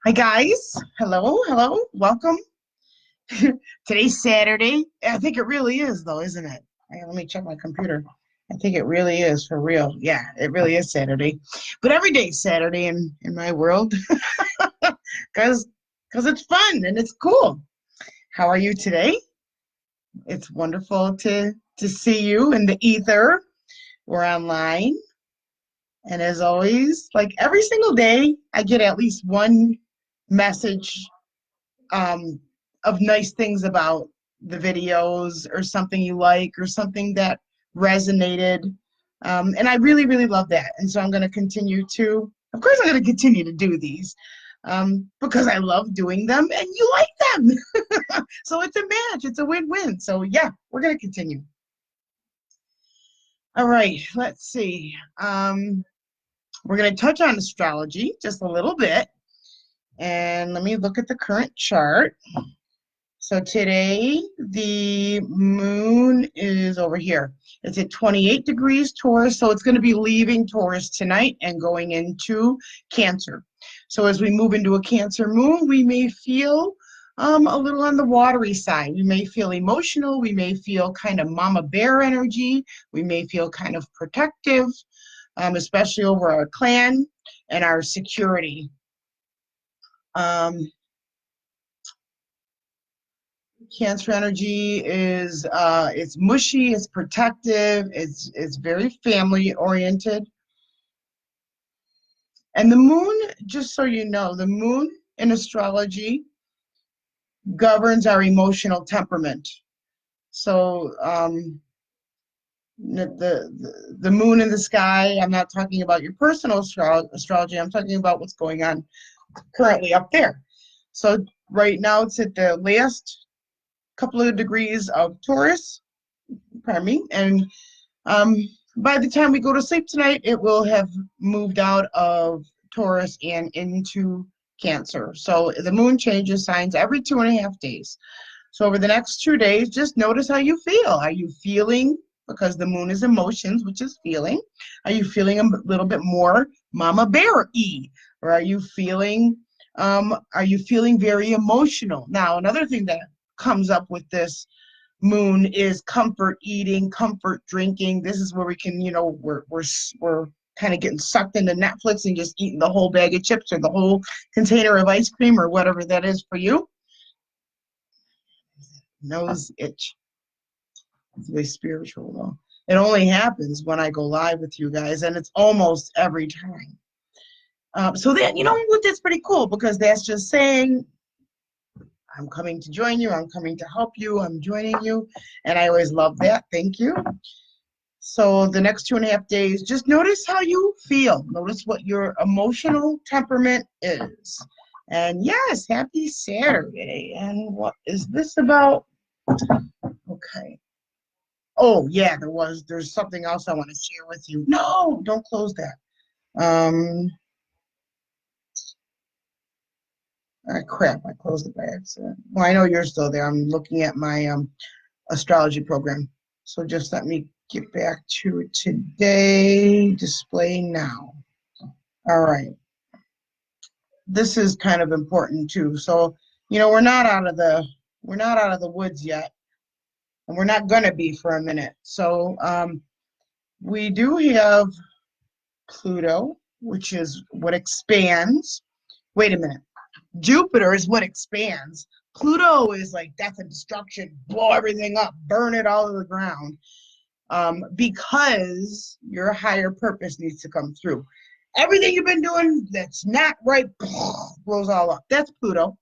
Hi guys, hello, welcome. Today's Saturday. I think it really is though, isn't it? Let me check my computer. I think it really is for real. Yeah, it really is Saturday. But every day's Saturday in my world because it's fun and it's cool. How are you today? It's wonderful to see you in the ether. We're online. And as always, like every single day, I get at least one message um, of nice things about the videos or something you like or something that resonated. And I really, really love that. And so I'm going to continue to, of course, I'm going to continue to do these because I love doing them and you like them. So it's a match, it's a win-win. So yeah, we're going to continue. All right, let's see. We're going to touch on astrology just a little bit. And let me look at the current chart. So today, the moon is over here. It's at 28 degrees Taurus, so it's going to be leaving Taurus tonight and going into Cancer. So as we move into a Cancer moon, we may feel a little on the watery side. We may feel emotional. We may feel kind of mama bear energy. We may feel kind of protective, especially over our clan and our security. Cancer energy is it's mushy, it's protective, it's very family oriented. And the moon, just so you know, the moon in astrology governs our emotional temperament. So the moon in the sky, I'm not talking about your personal astrology, I'm talking about what's going on currently up there. So right now it's at the last couple of degrees of Taurus, pardon me, and by the time we go to sleep tonight, it will have moved out of Taurus and into Cancer. So the moon changes signs every 2.5 days. So over the next 2 days, just notice how you feel. Are you feeling, because the moon is emotions, which is feeling, are you feeling a little bit more mama bear-y? Or are you feeling very emotional? Now, another thing that comes up with this moon is comfort eating, comfort drinking. This is where we can, we're kind of getting sucked into Netflix and just eating the whole bag of chips or the whole container of ice cream or whatever that is for you. Nose itch. It's really spiritual though. It only happens when I go live with you guys, and it's almost every time. So that, that's pretty cool because that's just saying, I'm coming to join you, I'm coming to help you, I'm joining you, and I always love that. Thank you. So the next 2.5 days, just notice how you feel. Notice what your emotional temperament is. And yes, happy Saturday. And what is this about? Okay. Oh, yeah, there's something else I want to share with you. No, don't close that. Crap, I closed it by accident. Well, I know you're still there. I'm looking at my astrology program. So just let me get back to today, display now. All right. This is kind of important too. So, we're not out of the woods yet, and we're not gonna be for a minute. So we do have Pluto, which is what expands. Wait a minute. Jupiter is what expands. Pluto is like death and destruction, blow everything up, burn it all to the ground, because your higher purpose needs to come through. Everything you've been doing that's not right blows all up. That's Pluto.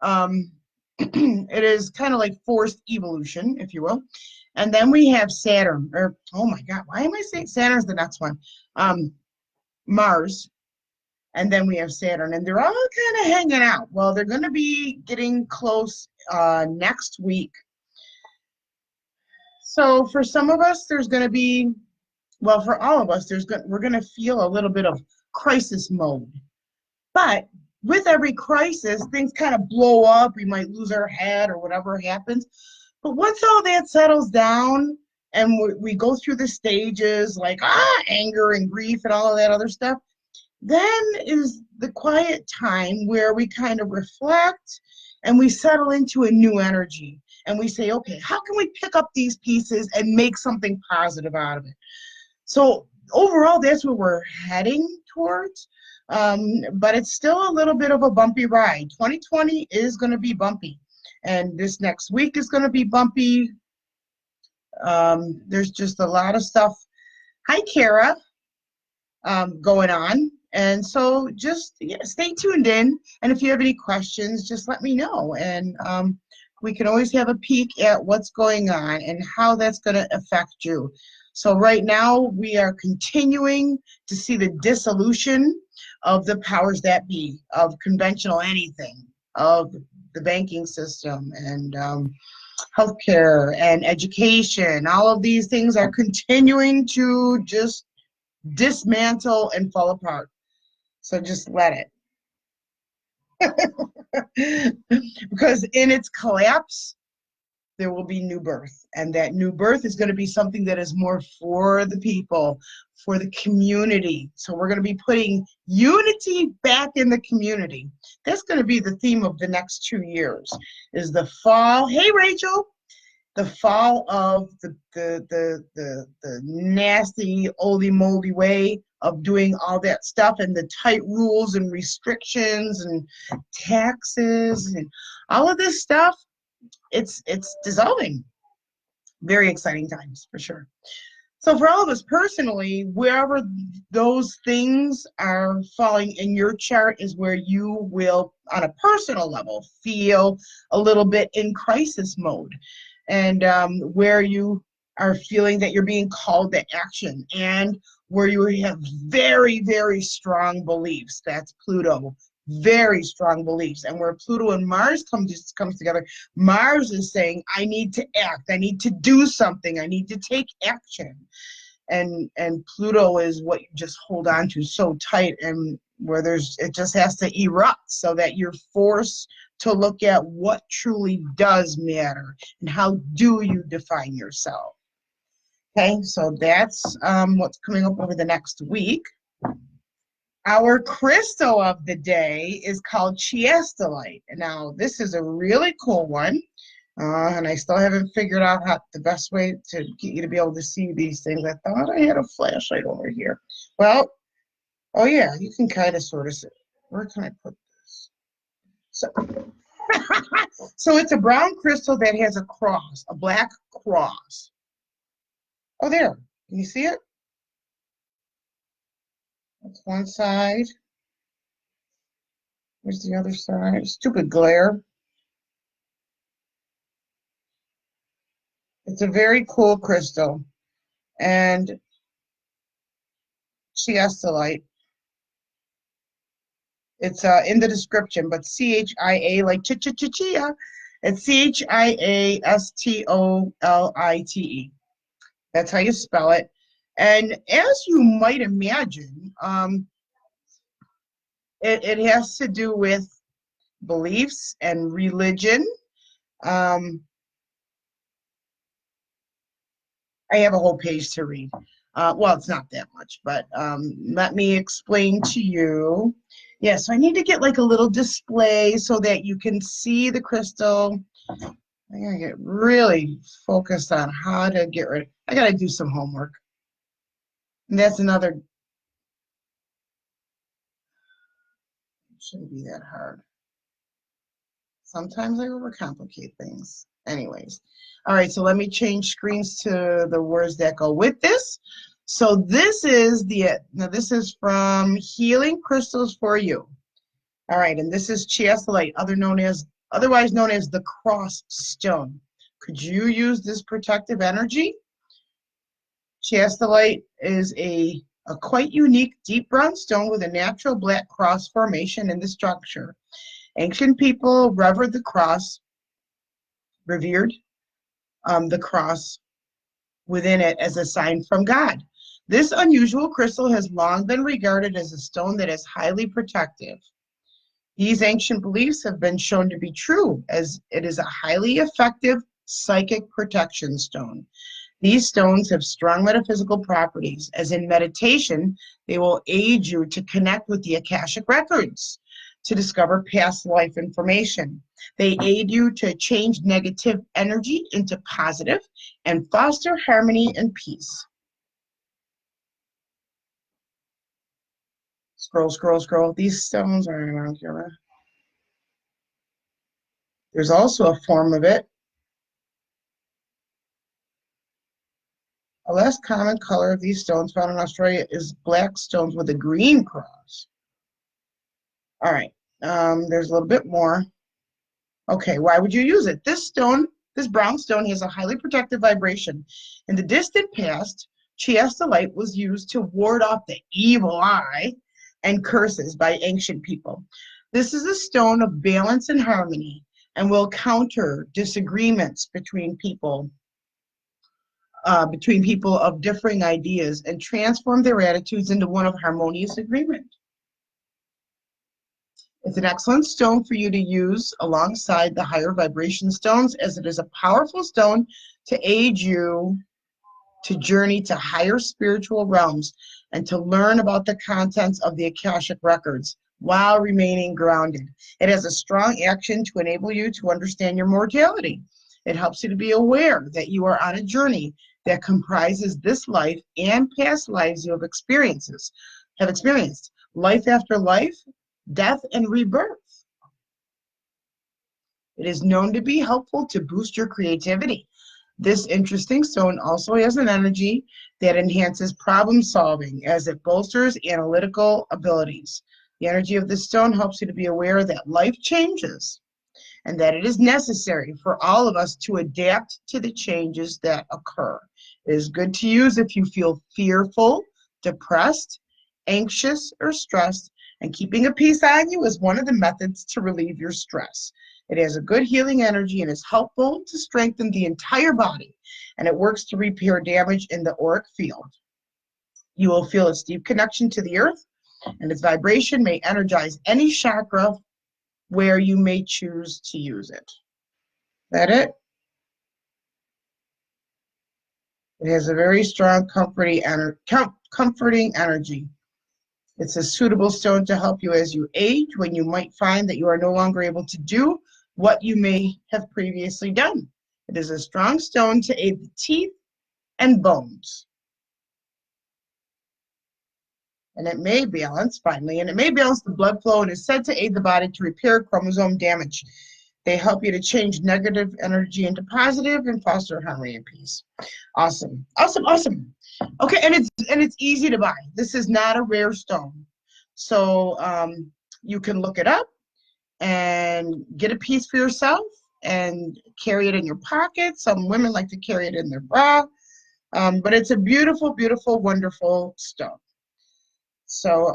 It is kind of like forced evolution, if you will. And then we have Saturn, or oh my God, why am I saying Saturn's the next one? Mars. And then we have Saturn, and they're all kind of hanging out. Well, they're going to be getting close next week. So for some of us, there's going to be, well, for all of us, we're going to feel a little bit of crisis mode. But with every crisis, things kind of blow up. We might lose our head or whatever happens. But once all that settles down and we go through the stages like anger and grief and all of that other stuff, Then is the quiet time where we kind of reflect and we settle into a new energy. And we say, okay, how can we pick up these pieces and make something positive out of it? So overall, that's where we're heading towards. But it's still a little bit of a bumpy ride. 2020 is going to be bumpy. And this next week is going to be bumpy. There's just a lot of stuff. Hi, Kara, going on. And so just stay tuned in. And if you have any questions, just let me know. And we can always have a peek at what's going on and how that's going to affect you. So right now, we are continuing to see the dissolution of the powers that be, of conventional anything, of the banking system and healthcare and education. All of these things are continuing to just dismantle and fall apart. So just let it. Because in its collapse, there will be new birth. And that new birth is going to be something that is more for the people, for the community. So we're going to be putting unity back in the community. That's going to be the theme of the next 2 years, is the fall. Hey, Rachel. The fall of the nasty, oldie moldy way of doing all that stuff, and the tight rules and restrictions and taxes and all of this stuff. It's dissolving. Very exciting times for sure. So for all of us personally, wherever those things are falling in your chart is where you will, on a personal level, feel a little bit in crisis mode. And where you are feeling that you're being called to action, and where you have very, very strong beliefs. That's Pluto, very strong beliefs. And where Pluto and Mars comes together, Mars is saying, I need to act, I need to do something, I need to take action. And Pluto is what you just hold on to so tight, and where it just has to erupt so that you're forced to look at what truly does matter and how do you define yourself. Okay, so that's what's coming up over the next week. Our crystal of the day is called Chiastolite. Now, this is a really cool one, and I still haven't figured out the best way to get you to be able to see these things. I thought I had a flashlight over here. Well, oh yeah, you can kind of sort of see. Where can I put this? So it's a brown crystal that has a cross, a black cross. Oh, there. Can you see it? That's one side. Where's the other side? Stupid glare. It's a very cool crystal. And Chiastolite. It's in the description, but C-H-I-A, like chia. It's C-H-I-A-S-T-O-L-I-T-E. That's how you spell it. And as you might imagine, it has to do with beliefs and religion. I have a whole page to read. Well, it's not that much, but let me explain to you. Yeah, so I need to get like a little display so that you can see the crystal. I gotta get really focused on how to get rid. I gotta do some homework. And that's another. It shouldn't be that hard. Sometimes I overcomplicate things. Anyways, all right, so let me change screens to the words that go with this. So this is this is from Healing Crystals for You. All right, and this is Chiastolite, otherwise known as the cross stone. Could you use this protective energy? Chiastolite is a quite unique deep brown stone with a natural black cross formation in the structure. Ancient people revered the cross within it as a sign from God. This unusual crystal has long been regarded as a stone that is highly protective. These ancient beliefs have been shown to be true, as it is a highly effective psychic protection stone. These stones have strong metaphysical properties, as in meditation, they will aid you to connect with the Akashic records, to discover past life information. They aid you to change negative energy into positive and foster harmony and peace. Scroll, scroll, scroll. These stones are around here. There's also a form of it. A less common color of these stones found in Australia is black stones with a green cross. All right, there's a little bit more. Okay, why would you use it? This stone, this brown stone, has a highly protective vibration. In the distant past, Chiastolite was used to ward off the evil eye and curses by ancient people. This is a stone of balance and harmony and will counter disagreements between people of differing ideas and transform their attitudes into one of harmonious agreement. It's an excellent stone for you to use alongside the higher vibration stones, as it is a powerful stone to aid you to journey to higher spiritual realms and to learn about the contents of the Akashic records while remaining grounded. It has a strong action to enable you to understand your mortality. It helps you to be aware that you are on a journey that comprises this life and past lives you have experienced. Life after life, death, and rebirth. It is known to be helpful to boost your creativity. This interesting stone also has an energy that enhances problem solving, as it bolsters analytical abilities. The energy of this stone helps you to be aware that life changes and that it is necessary for all of us to adapt to the changes that occur. It is good to use if you feel fearful, depressed, anxious, or stressed, and keeping a peace on you is one of the methods to relieve your stress. It has a good healing energy and is helpful to strengthen the entire body, and it works to repair damage in the auric field. You will feel its deep connection to the earth, and its vibration may energize any chakra where you may choose to use it. That it? It has a very strong comforting energy. It's a suitable stone to help you as you age, when you might find that you are no longer able to do what you may have previously done. It is a strong stone to aid the teeth and bones. And it may balance, finally, and it may balance the blood flow and is said to aid the body to repair chromosome damage. They help you to change negative energy into positive and foster harmony and peace. Awesome, awesome, awesome. Okay, and it's easy to buy. This is not a rare stone. So you can look it up and get a piece for yourself and carry it in your pocket. Some women like to carry it in their bra. But it's a beautiful, beautiful, wonderful stone. So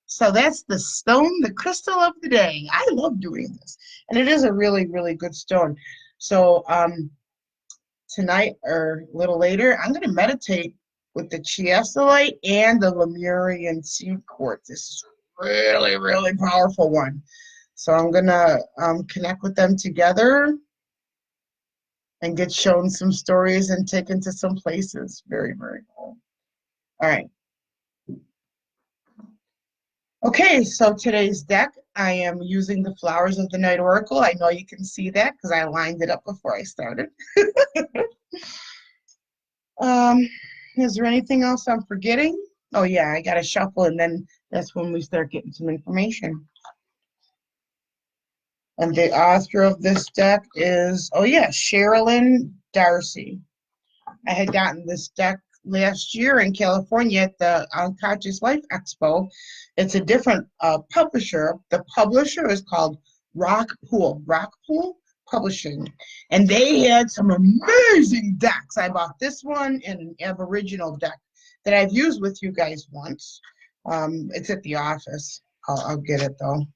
so that's the stone, the crystal of the day. I love doing this. And it is a really, really good stone. So tonight or a little later, I'm going to meditate with the Chiastolite and the Lemurian seed quartz. This is a really, really powerful one. So I'm going to connect with them together and get shown some stories and taken to some places. Very, very cool. All right. Okay, so today's deck, I am using the Flowers of the Night Oracle. I know you can see that because I lined it up before I started. Is there anything else I'm forgetting? Oh yeah, I got to shuffle, and then that's when we start getting some information. And the author of this deck is, oh yeah, Cheralyn Darcey. I had gotten this deck last year in California at the Unconscious Life Expo. It's a different publisher. The publisher is called Rockpool Publishing, and they had some amazing decks. I bought this one and an Aboriginal deck that I've used with you guys once. It's at the office. I'll get it though.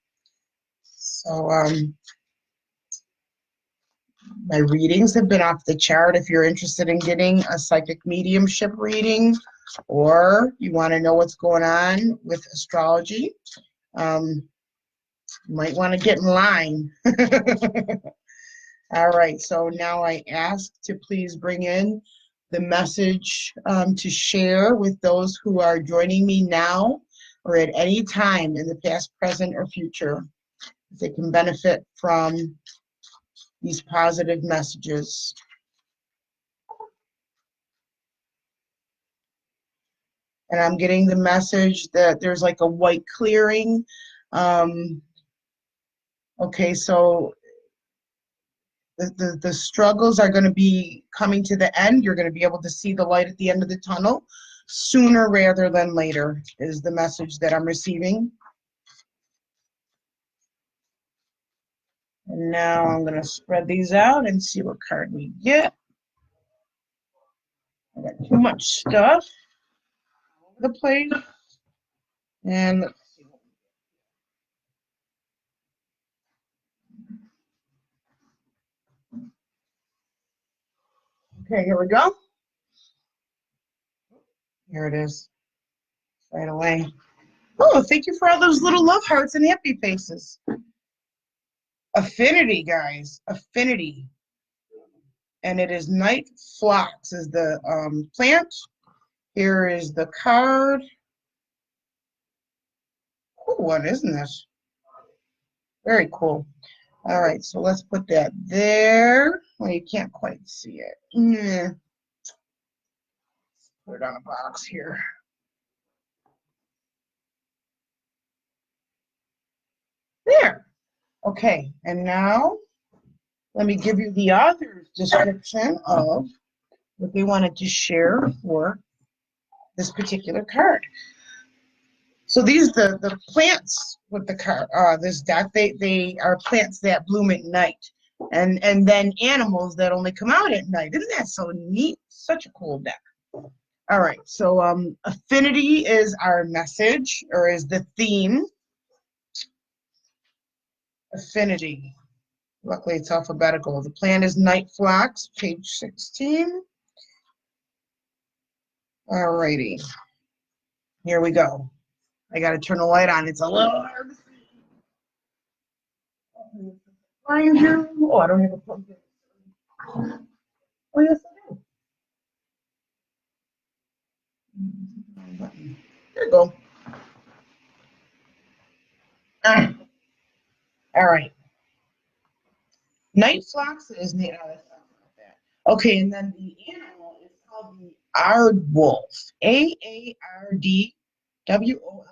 So my readings have been off the chart. If you're interested in getting a psychic mediumship reading, or you want to know what's going on with astrology, you might want to get in line. All right, so now I ask to please bring in the message to share with those who are joining me now or at any time in the past, present, or future. They can benefit from these positive messages. And I'm getting the message that there's like a white clearing. Okay, so the struggles are going to be coming to the end. You're going to be able to see the light at the end of the tunnel sooner rather than later is the message that I'm receiving. And now I'm going to spread these out and see what card we get. I got too much stuff all over the place. And let's see. Okay, here we go. Here it is. Right away. Oh, thank you for all those little love hearts and happy faces. Affinity, guys. Affinity. And it is Night Phlox is the plant. Here is the card. Cool one, isn't this? Very cool. All right, so let's put that there. Well, you can't quite see it. Put it on a box here. There. Okay, and now let me give you the author's description of what they wanted to share for this particular card. So these the plants with the card, this deck, they are plants that bloom at night, and then animals that only come out at night. Isn't that so neat? Such a cool deck. All right, so affinity is our message, or is the theme. Affinity. Luckily, it's alphabetical. The plant is Night Phlox, page 16. All righty. Here we go. I got to turn the light on. It's a little hard to see. Find you. Oh, I don't have a plug in. Oh, yes, I do. There you go. All right. Night Phlox is named. Oh, that's not like that. Okay, and then the animal is called the aardwolf. Aardwolf.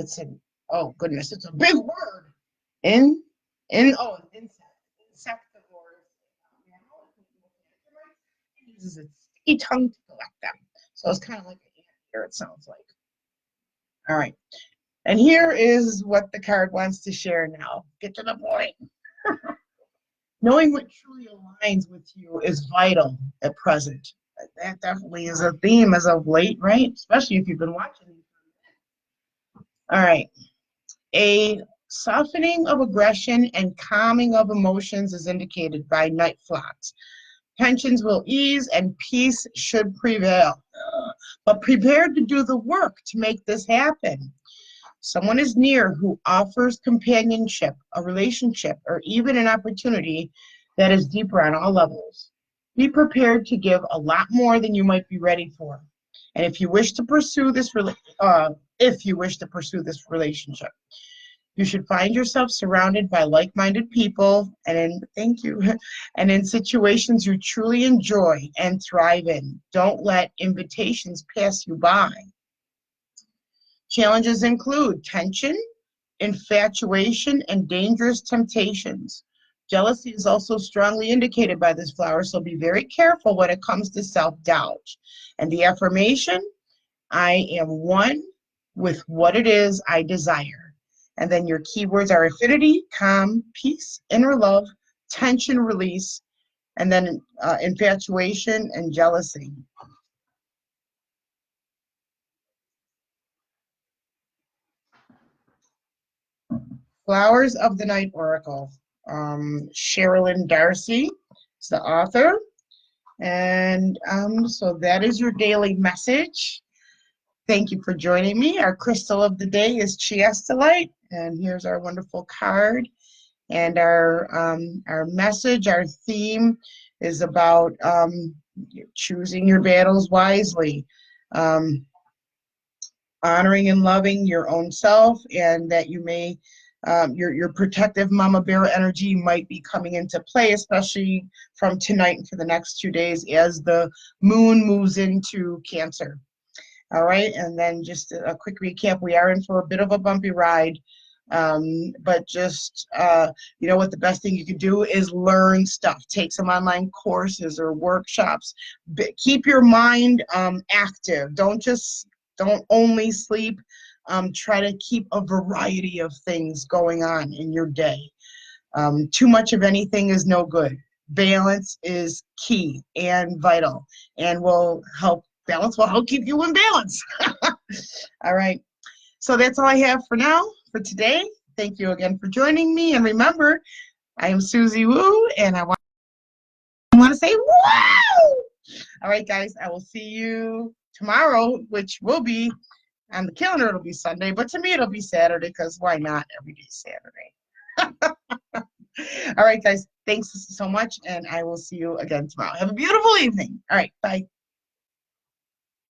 It's an, oh goodness, it's a big word. An insect. Insectivore. It uses its sticky tongue to collect them. So it's kind of like an ant here, it sounds like. All right. And here is what the card wants to share now. Get to the point. Knowing what truly aligns with you is vital at present. That definitely is a theme as of late, right? Especially if you've been watching. All right. A softening of aggression and calming of emotions is indicated by Night Phlox. Tensions will ease and peace should prevail. But prepare to do the work to make this happen. Someone is near who offers companionship, a relationship, or even an opportunity that is deeper on all levels. Be prepared to give a lot more than you might be ready for. And if you wish to pursue this relationship, you should find yourself surrounded by like-minded people and in situations you truly enjoy and thrive in. Don't let invitations pass you by. Challenges include tension, infatuation, and dangerous temptations. Jealousy is also strongly indicated by this flower, so be very careful when it comes to self-doubt. And the affirmation, I am one with what it is I desire. And then your keywords are affinity, calm, peace, inner love, tension release, and then infatuation and jealousy. Flowers of the Night Oracle. Cheralyn Darcey is the author. And so that is your daily message. Thank you for joining me. Our crystal of the day is Chiastolite. And here's our wonderful card. And our message, our theme is about choosing your battles wisely, honoring and loving your own self, and that you may, your protective mama bear energy might be coming into play, especially from tonight and for the next 2 days as the moon moves into Cancer. All right, and then just a quick recap, we are in for a bit of a bumpy ride, but just, you know what, the best thing you can do is learn stuff. Take some online courses or workshops. Keep your mind active. Don't only sleep. Try to keep a variety of things going on in your day. Too much of anything is no good. Balance is key and vital, and balance will help keep you in balance. All right. So that's all I have for now, for today. Thank you again for joining me. And remember, I am Suzy Woo, and I want to say, wow! All right, guys, I will see you tomorrow, which will be, on the calendar, it'll be Sunday, but to me, it'll be Saturday, because why not? Every day Saturday. All right, guys, thanks so much, and I will see you again tomorrow. Have a beautiful evening. All right, bye.